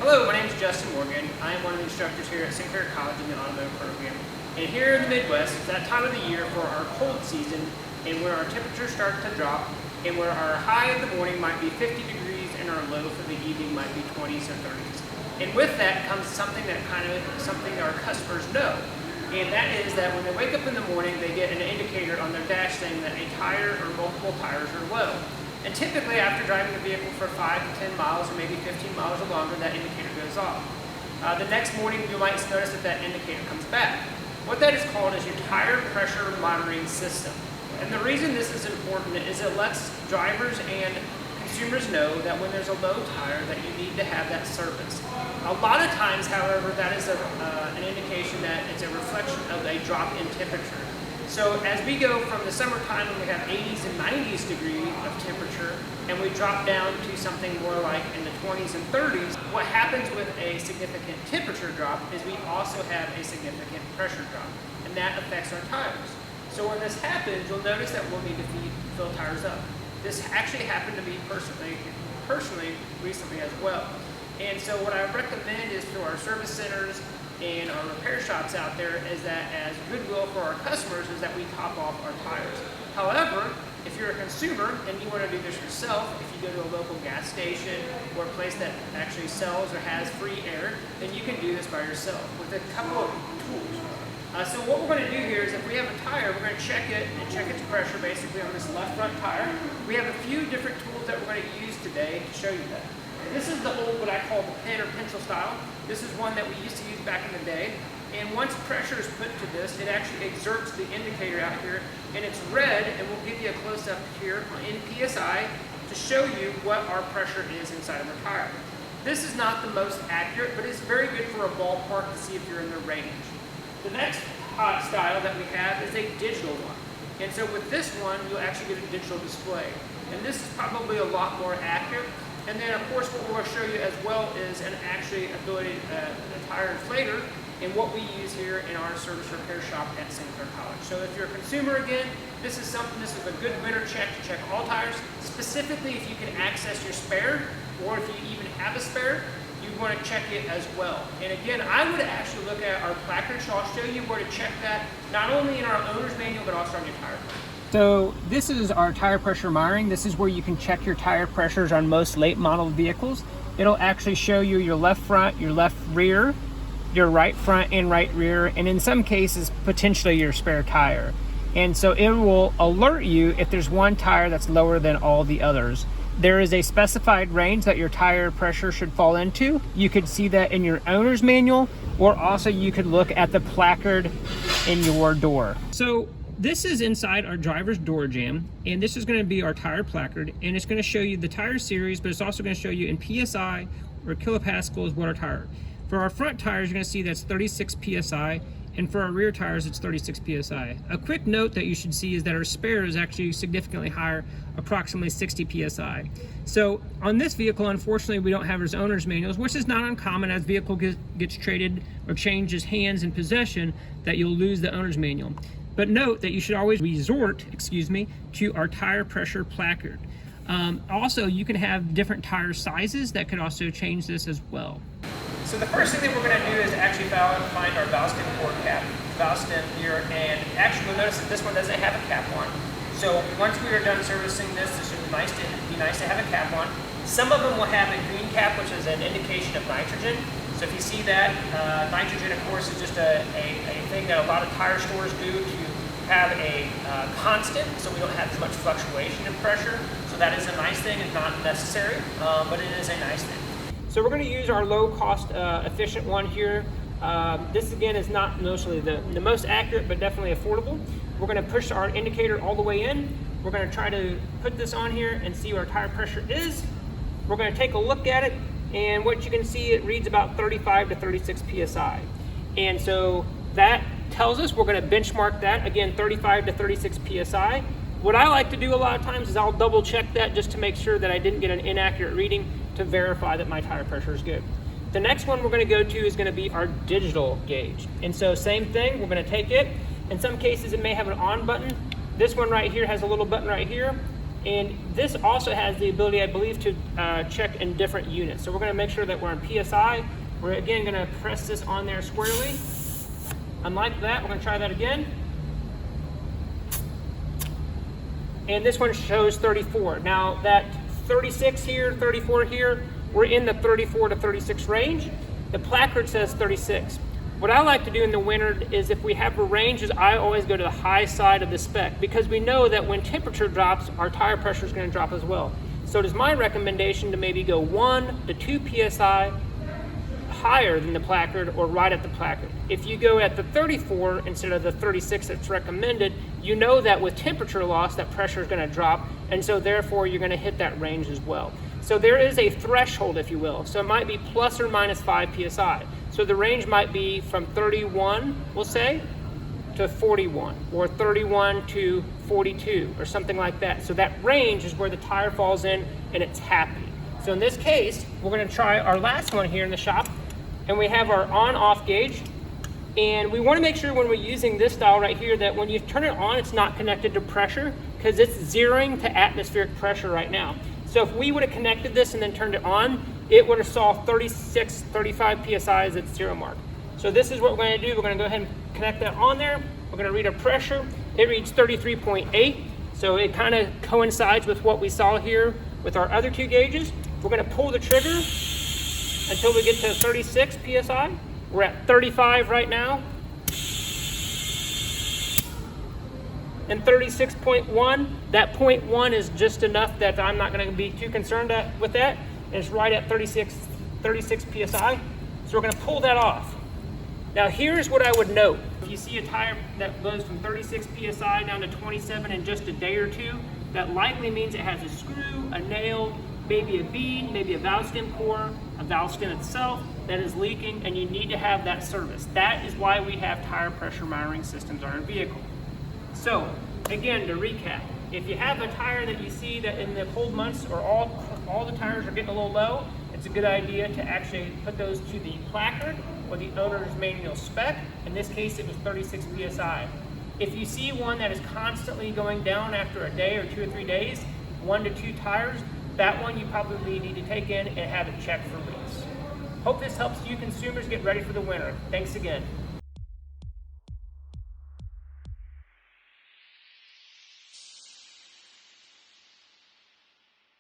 Hello, my name is Justin Morgan. I am one of the instructors here at Sinclair College in the automotive program. And here in the Midwest, it's that time of the year for our cold season, and where our temperatures start to drop, and where our high in the morning might be 50 degrees and our low for the evening might be 20s or 30s. And with that comes something our customers know. And that is that when they wake up in the morning, they get an indicator on their dash saying that a tire or multiple tires are low. And typically after driving the vehicle for 5 to 10 miles or maybe 15 miles or longer, that indicator goes off. The next morning you might notice that that indicator comes back. What that is called is your tire pressure monitoring system. And the reason this is important is it lets drivers and consumers know that when there's a low tire that you need to have that service. A lot of times, however, that is an indication that it's a reflection of a drop in temperature. So as we go from the summertime when we have 80s and 90s degree of temperature and we drop down to something more like in the 20s and 30s, what happens with a significant temperature drop is we also have a significant pressure drop, and that affects our tires. So when this happens, you'll notice that we'll need to fill tires up. This actually happened to me personally recently as well. And so what I recommend is through our service centers and our repair shops out there is that as goodwill for our customers is that we top off our tires. However, if you're a consumer and you want to do this yourself, if you go to a local gas station or a place that actually sells or has free air, then you can do this by yourself with a couple of tools. So what we're going to do here is if we have a tire, we're going to check it and check its pressure basically on this left front tire. We have a few different tools that we're going to use today to show you that. This is the old, what I call the pen or pencil style. This is one that we used to use back in the day. And once pressure is put to this, it actually exerts the indicator out here, and it's red, and we'll give you a close-up here in PSI to show you what our pressure is inside of our tire. This is not the most accurate, but it's very good for a ballpark to see if you're in the range. The next hot style that we have is a digital one. And so with this one, you'll actually get a digital display. And this is probably a lot more accurate. And then, of course, what we're going to show you as well is an a tire inflator, and what we use here in our service repair shop at Sinclair College. So if you're a consumer, again, this is a good winter check to check all tires. Specifically, if you can access your spare, or if you even have a spare, you want to check it as well. And again, I would actually look at our placard, so I'll show you where to check that, not only in our owner's manual, but also on your tire. So this is our tire pressure monitoring. This is where you can check your tire pressures on most late model vehicles. It'll actually show you your left front, your left rear, your right front and right rear, and in some cases, potentially your spare tire. And so it will alert you if there's one tire that's lower than all the others. There is a specified range that your tire pressure should fall into. You could see that in your owner's manual, or also you could look at the placard in your door. So this is inside our driver's door jamb, and this is going to be our tire placard, and it's going to show you the tire series, but it's also going to show you in PSI or kilopascals what our tire. For our front tires, you're going to see that's 36 PSI, and for our rear tires, it's 36 PSI. A quick note that you should see is that our spare is actually significantly higher, approximately 60 PSI. So on this vehicle, unfortunately, we don't have its owner's manuals, which is not uncommon as vehicle gets traded or changes hands in possession, that you'll lose the owner's manual. But note that you should always resort, to our tire pressure placard. Also, you can have different tire sizes that could also change this as well. So the first thing that we're going to do is actually find our valve stem cord cap, valve stem here, and actually you'll notice that this one doesn't have a cap on. So once we are done servicing this, this would be nice to have a cap on. Some of them will have a green cap, which is an indication of nitrogen. So if you see that, nitrogen, of course, is just a thing that a lot of tire stores do to have a constant, so we don't have as much fluctuation in pressure. So that is a nice thing. It's not necessary, but it is a nice thing. So we're going to use our low-cost, efficient one here. This, again, is not mostly the most accurate, but definitely affordable. We're going to push our indicator all the way in. We're going to try to put this on here and see what our tire pressure is. We're going to take a look at it, and what you can see, it reads about 35 to 36 PSI. And so that tells us we're going to benchmark that, again, 35 to 36 PSI. What I like to do a lot of times is I'll double check that just to make sure that I didn't get an inaccurate reading to verify that my tire pressure is good. The next one we're going to go to is going to be our digital gauge. And so same thing, we're going to take it. In some cases it may have an on button. This one right here has a little button right here. And this also has the ability, I believe, to check in different units. So we're going to make sure that we're in PSI. We're again going to press this on there squarely. Unlike that, we're going to try that again. And this one shows 34. Now that 36 here, 34 here, we're in the 34 to 36 range. The placard says 36. What I like to do in the winter is if we have a range, is I always go to the high side of the spec, because we know that when temperature drops, our tire pressure is going to drop as well. So it is my recommendation to maybe go 1 to 2 PSI higher than the placard or right at the placard. If you go at the 34 instead of the 36 that's recommended, you know that with temperature loss, that pressure is going to drop, and so therefore you're going to hit that range as well. So there is a threshold, if you will. So it might be plus or minus 5 PSI. So the range might be from 31, we'll say, to 41, or 31 to 42, or something like that. So that range is where the tire falls in and it's happy. So in this case, we're going to try our last one here in the shop, and we have our on-off gauge. And we want to make sure when we're using this dial right here that when you turn it on, it's not connected to pressure, because it's zeroing to atmospheric pressure right now. So if we would have connected this and then turned it on, it would have saw 36, 35 PSIs at 0 mark. So this is what we're going to do. We're going to go ahead and connect that on there. We're going to read our pressure. It reads 33.8. So it kind of coincides with what we saw here with our other two gauges. We're going to pull the trigger until we get to 36 PSI. We're at 35 right now. And 36.1, that 0.1 is just enough that I'm not going to be too concerned with that. It's right at 36 PSI. So we're going to pull that off. Now here's what I would note. If you see a tire that goes from 36 PSI down to 27 in just a day or two, that likely means it has a screw, a nail, maybe a bead, maybe a valve stem core, a valve stem itself that is leaking, and you need to have that service. That is why we have tire pressure monitoring systems on our vehicle. So again, to recap, if you have a tire that you see that in the cold months or all the tires are getting a little low, it's a good idea to actually put those to the placard or the owner's manual spec. In this case, it was 36 PSI. If you see one that is constantly going down after a day or 2 or 3 days, 1 to 2 tires, that one you probably need to take in and have it checked for leaks. Hope this helps you consumers get ready for the winter. Thanks again.